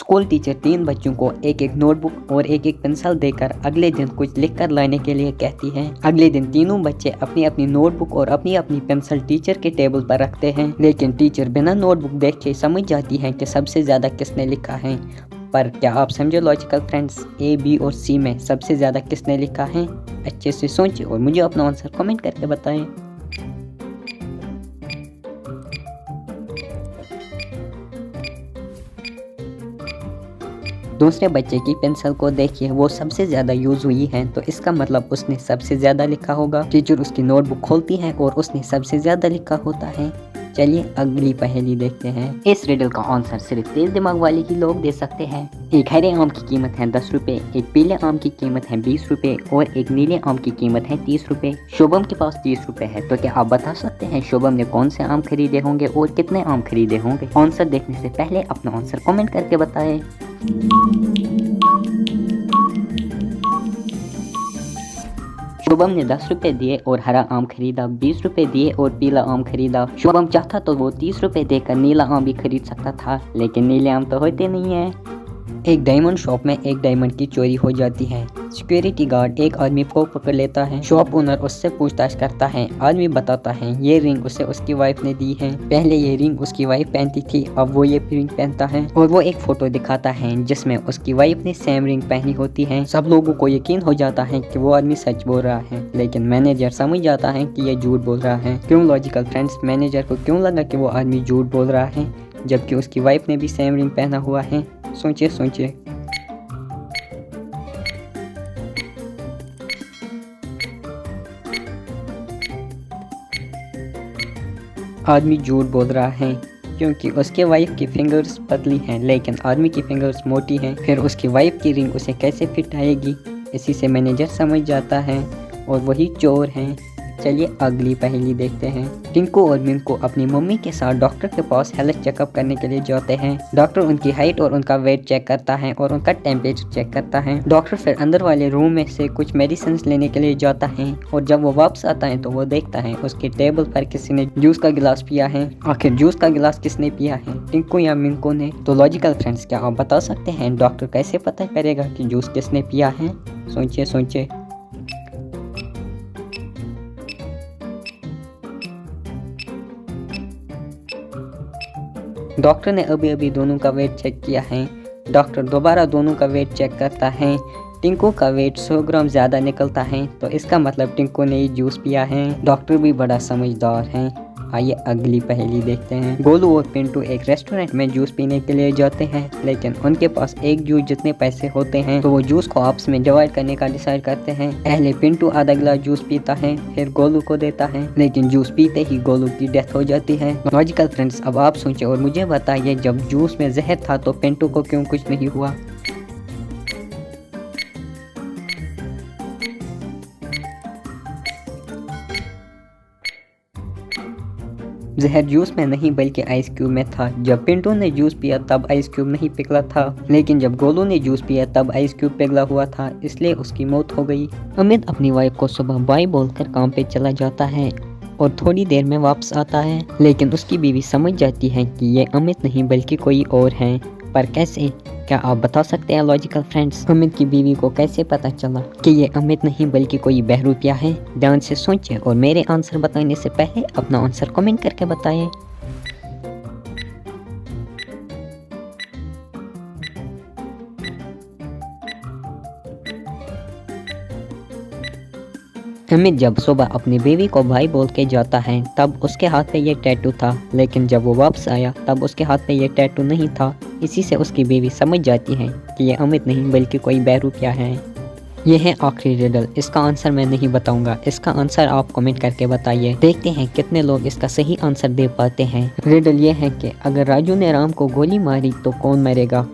School teacher 3 बच्चों को एक एक नोटबुक और एक एक पेंसिल देकर अगले दिन कुछ लिख कर लाने के लिए कहती है। अगले दिन तीनों बच्चे अपनी अपनी नोटबुक और अपनी अपनी पेंसिल टीचर के टेबल पर रखते हैं, लेकिन टीचर बिना नोटबुक देख के समझ जाती है कि सबसे ज्यादा किसने लिखा है। पर क्या आप समझे लॉजिकल फ्रेंड्स, ए, बी और सी में सबसे ज्यादा किसने लिखा है? अच्छे से सोचें और मुझे अपना आंसर कमेंट करके बताएं। दूसरे बच्चे की पेंसिल को देखिए, वो सबसे ज़्यादा यूज़ हुई है, तो इसका मतलब उसने सबसे ज़्यादा लिखा होगा। टीचर उसकी नोटबुक खोलती है और उसने सबसे ज़्यादा लिखा होता है। चलिए अगली पहेली देखते हैं। इस रिडल का आंसर सिर्फ तेज दिमाग वाले ही लोग दे सकते हैं। एक हरे आम की कीमत है 10 रुपए, एक पीले आम की कीमत है 20 रुपए और एक नीले आम की कीमत है 30 रुपए। शुभम के पास 30 रुपए है, तो क्या आप बता सकते हैं शुभम ने कौन से आम खरीदे होंगे और कितने आम खरीदे होंगे? आंसर देखने से पहले अपना आंसर कमेंट करके बताएं। शुभम ने 10 रुपए दिए और हरा आम खरीदा, 20 रुपए दिए और पीला आम खरीदा। शुभम चाहता तो वो 30 रुपए देकर नीला आम भी खरीद सकता था, लेकिन नीले आम तो होते नहीं है। एक डायमंड शॉप में एक डायमंड की चोरी हो जाती है। सिक्योरिटी गार्ड एक आदमी को पकड़ लेता है। शॉप ओनर उससे पूछताछ करता है। आदमी बताता है ये रिंग उसे उसकी वाइफ ने दी है। पहले ये रिंग उसकी वाइफ पहनती थी, अब वो ये रिंग पहनता है। और वो एक फोटो दिखाता है जिसमें उसकी वाइफ ने सेम रिंग पहनी होती है। सब लोगों को यकीन हो जाता है कि वो आदमी सच बोल रहा है, लेकिन मैनेजर समझ जाता है कि ये झूठ बोल रहा है। क्यों लॉजिकल फ्रेंड्स, मैनेजर को क्यों लगा कि वो आदमी झूठ बोल रहा है जबकि उसकी वाइफ ने भी सेम रिंग पहना हुआ है? सोचिए सोचिए। आदमी झूठ बोल रहा है क्योंकि उसके वाइफ की फिंगर्स पतली हैं, लेकिन आदमी की फिंगर्स मोटी हैं। फिर उसकी वाइफ की रिंग उसे कैसे फिट आएगी? इसी से मैनेजर समझ जाता है और वही चोर हैं। चलिए अगली पहेली देखते हैं। टिंकू और मिंकू अपनी मम्मी के साथ डॉक्टर के पास हेल्थ चेकअप करने के लिए जाते हैं। डॉक्टर उनकी हाइट और उनका वेट चेक करता है और उनका टेम्परेचर चेक करता है। डॉक्टर फिर अंदर वाले रूम में से कुछ मेडिसिन लेने के लिए जाता है और जब वो वापस आता है तो वो देखता है उसके टेबल पर किसी ने जूस का गिलास पिया है। आखिर जूस का गिलास किसने पिया है, टिंकू या मिंकू ने? तो लॉजिकल फ्रेंड्स, क्या आप बता सकते हैं डॉक्टर कैसे पता करेगा कि जूस किसने पिया है? सोचिए सोचिए। डॉक्टर ने अभी अभी दोनों का वेट चेक किया है। डॉक्टर दोबारा दोनों का वेट चेक करता है। टिंकू का वेट 100 ग्राम ज़्यादा निकलता है, तो इसका मतलब टिंकू ने ही जूस पिया है। डॉक्टर भी बड़ा समझदार है। आइए अगली पहेली देखते हैं। गोलू और पिंटू एक रेस्टोरेंट में जूस पीने के लिए जाते हैं, लेकिन उनके पास एक जूस जितने पैसे होते हैं, तो वो जूस को आपस में डिवाइड करने का डिसाइड करते हैं। पहले पिंटू आधा गिलास जूस पीता है, फिर गोलू को देता है, लेकिन जूस पीते ही गोलू की डेथ हो जाती है। लॉजिकल फ्रेंड्स, अब आप सोचें और मुझे बताइए, जब जूस में जहर था तो पिंटू को क्यों कुछ नहीं हुआ? जहर जूस में नहीं बल्कि आइस क्यूब में था। जब पिंटू ने जूस पिया तब आइस क्यूब नहीं पिघला था, लेकिन जब गोलू ने जूस पिया तब आइस क्यूब पिघला हुआ था, इसलिए उसकी मौत हो गई। अमित अपनी वाइफ को सुबह बाय बोलकर काम पे चला जाता है और थोड़ी देर में वापस आता है, लेकिन उसकी बीवी समझ जाती है कि ये अमित नहीं बल्कि कोई और है। पर कैसे? क्या आप बता सकते हैं लॉजिकल फ्रेंड्स, अमित की बीवी को कैसे पता चला कि ये अमित नहीं बल्कि कोई बहरूपिया है? ध्यान से सोचें और मेरे आंसर बताने से पहले अपना आंसर कमेंट करके बताएं। अमित जब सुबह अपनी बीवी को भाई बोल के जाता है तब उसके हाथ पे ये टैटू था, लेकिन जब वो वापस आया तब उसके हाथ पे ये टैटू नहीं था। इसी से उसकी बीवी समझ जाती है कि ये अमित नहीं बल्कि कोई बहरूपिया है। ये है आखिरी रिडल। इसका आंसर मैं नहीं बताऊंगा, इसका आंसर आप कमेंट करके बताइए। देखते हैं कितने लोग इसका सही आंसर दे पाते हैं। रिडल ये है कि अगर राजू ने राम को गोली मारी तो कौन मरेगा?